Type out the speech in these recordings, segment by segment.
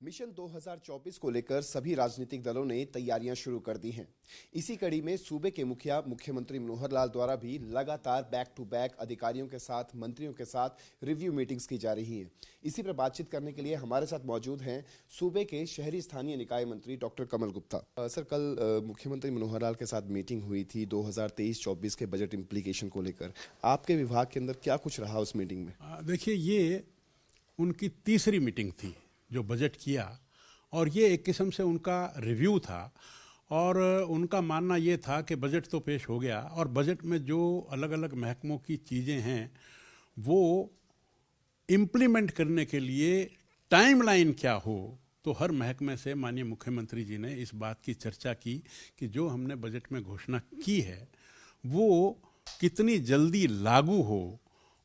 Mission 2024 को लेकर सभी राजनीतिक दलों ने तैयारियां शुरू कर दी हैं। इसी कड़ी में सूबे के मुखिया मुख्यमंत्री मनोहर लाल द्वारा भी लगातार बैक टू बैक अधिकारियों के साथ, मंत्रियों के साथ रिव्यू मीटिंग्स की जा रही हैं। इसी पर बातचीत करने के लिए हमारे साथ मौजूद हैं सूबे के शहरी स्थानीय निकाय मंत्री डॉक्टर कमल गुप्ता। सर, कल मुख्यमंत्री मनोहर लाल के साथ मीटिंग हुई थी 2023-24 के बजट इम्प्लीकेशन को लेकर। आपके विभाग के अंदर क्या कुछ रहा उस मीटिंग में? देखिए, ये उनकी तीसरी मीटिंग थी जो बजट किया, और ये एक किस्म से उनका रिव्यू था। और उनका मानना ये था कि बजट तो पेश हो गया और बजट में जो अलग अलग महकमों की चीज़ें हैं वो इम्प्लीमेंट करने के लिए टाइमलाइन क्या हो। तो हर महकमे से माननीय मुख्यमंत्री जी ने इस बात की चर्चा की कि जो हमने बजट में घोषणा की है वो कितनी जल्दी लागू हो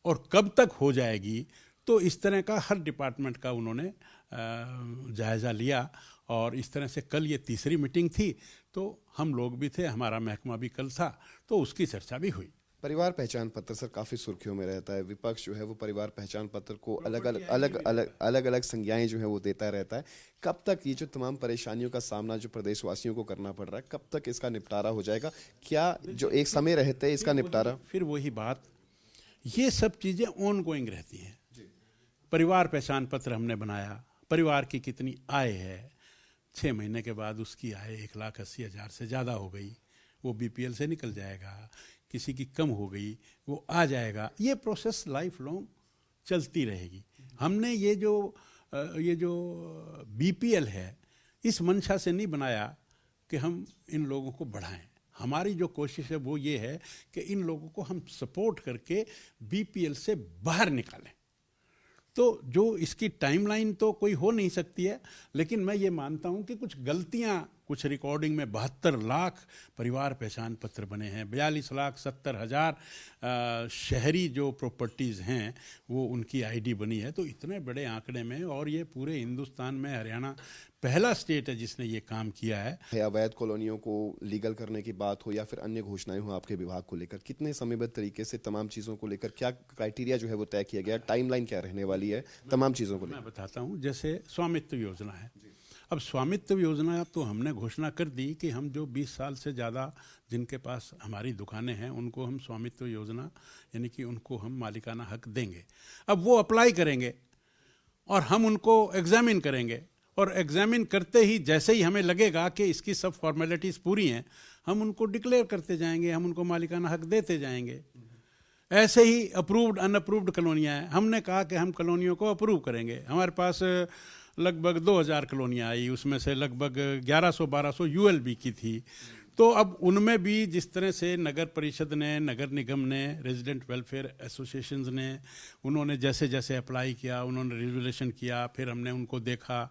और कब तक हो जाएगी। तो इस तरह का हर डिपार्टमेंट का उन्होंने जायज़ा लिया और इस तरह से कल ये तीसरी मीटिंग थी। तो हम लोग भी थे, हमारा महकमा भी कल था, तो उसकी चर्चा भी हुई। परिवार पहचान पत्र सर काफी सुर्खियों में रहता है। विपक्ष जो है वो परिवार पहचान पत्र को अलग अलग संज्ञाएं जो है वो देता रहता है। कब तक ये जो तमाम परेशानियों का सामना जो प्रदेशवासियों को करना पड़ रहा है, कब तक इसका निपटारा हो जाएगा? क्या जो एक समय रहते इसका निपटारा? फिर वही बात, ये सब चीज़ें ऑन गोइंग रहती हैं। परिवार पहचान पत्र हमने बनाया, परिवार की कितनी आय है, 6 महीने के बाद उसकी आय 1,80,000 से ज़्यादा हो गई, वो बीपीएल से निकल जाएगा। किसी की कम हो गई, वो आ जाएगा। ये प्रोसेस लाइफ लॉन्ग चलती रहेगी। हमने ये जो बीपीएल है इस मंशा से नहीं बनाया कि हम इन लोगों को बढ़ाएं। हमारी जो कोशिश है वो ये है कि इन लोगों को हम सपोर्ट करके बीपीएल से बाहर निकालें। तो जो इसकी टाइमलाइन तो कोई हो नहीं सकती है, लेकिन मैं ये मानता हूँ कि कुछ गलतियाँ, कुछ रिकॉर्डिंग में 72 लाख परिवार पहचान पत्र बने हैं, 42,70,000 शहरी जो प्रॉपर्टीज़ हैं वो उनकी आईडी बनी है। तो इतने बड़े आंकड़े में, और ये पूरे हिंदुस्तान में हरियाणा पहला स्टेट है जिसने ये काम किया है। अवैध कॉलोनियों को लीगल करने की बात हो या फिर अन्य घोषणाएं हो आपके विभाग को लेकर, कितने समयबद्ध तरीके से तमाम चीज़ों को लेकर क्या क्राइटेरिया जो है वो तय किया गया, टाइमलाइन क्या रहने वाली है तमाम चीज़ों को लेकर? मैं बताता हूँ। जैसे स्वामित्व योजना है, अब स्वामित्व योजना तो हमने घोषणा कर दी कि हम जो 20 साल से ज़्यादा जिनके पास हमारी दुकानें हैं उनको हम स्वामित्व योजना यानी कि उनको हम मालिकाना हक देंगे। अब वो अप्लाई करेंगे और हम उनको एग्जामिन करेंगे, और एग्जामिन करते ही जैसे ही हमें लगेगा कि इसकी सब फॉर्मेलिटीज़ पूरी हैं, हम उनको डिक्लेयर करते जाएंगे, हम उनको मालिकाना हक देते जाएंगे। ऐसे ही अप्रूव्ड अनअप्रूव्ड कॉलोनियाँ हैं, हमने कहा कि हम कॉलोनियों को अप्रूव करेंगे। हमारे पास लगभग 2000 कॉलोनियाँ आई, उसमें से लगभग 1100-1200 यूएलबी की थी। तो अब उनमें भी जिस तरह से नगर परिषद ने, नगर निगम ने, रेजिडेंट वेलफेयर एसोसिएशंस ने, उन्होंने जैसे जैसे अप्लाई किया, उन्होंने रिजोल्यूशन किया, फिर हमने उनको देखा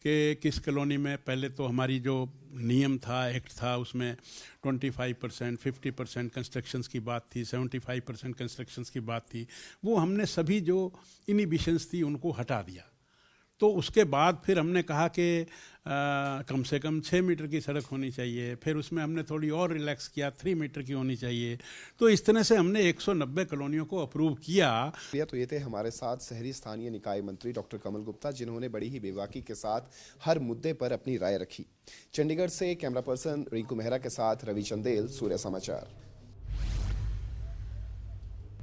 कि किस कॉलोनी में, पहले तो हमारी जो नियम था, एक्ट था, उसमें 25%, 50% कंस्ट्रक्शंस की बात थी, 75% कंस्ट्रक्शंस की बात थी। वो हमने सभी जो इनिबिशंस थी उनको हटा दिया। तो उसके बाद फिर हमने कहा कि कम से कम 6 मीटर की सड़क होनी चाहिए। फिर उसमें हमने थोड़ी और रिलैक्स किया, 3 मीटर की होनी चाहिए। तो इस तरह से हमने 190 कॉलोनियों को अप्रूव किया। तो ये थे हमारे साथ शहरी स्थानीय निकाय मंत्री डॉक्टर कमल गुप्ता, जिन्होंने बड़ी ही बेबाकी के साथ हर मुद्दे पर अपनी राय रखी। चंडीगढ़ से कैमरा पर्सन रिंकू मेहरा के साथ रवि चंदेल, सूर्य समाचार।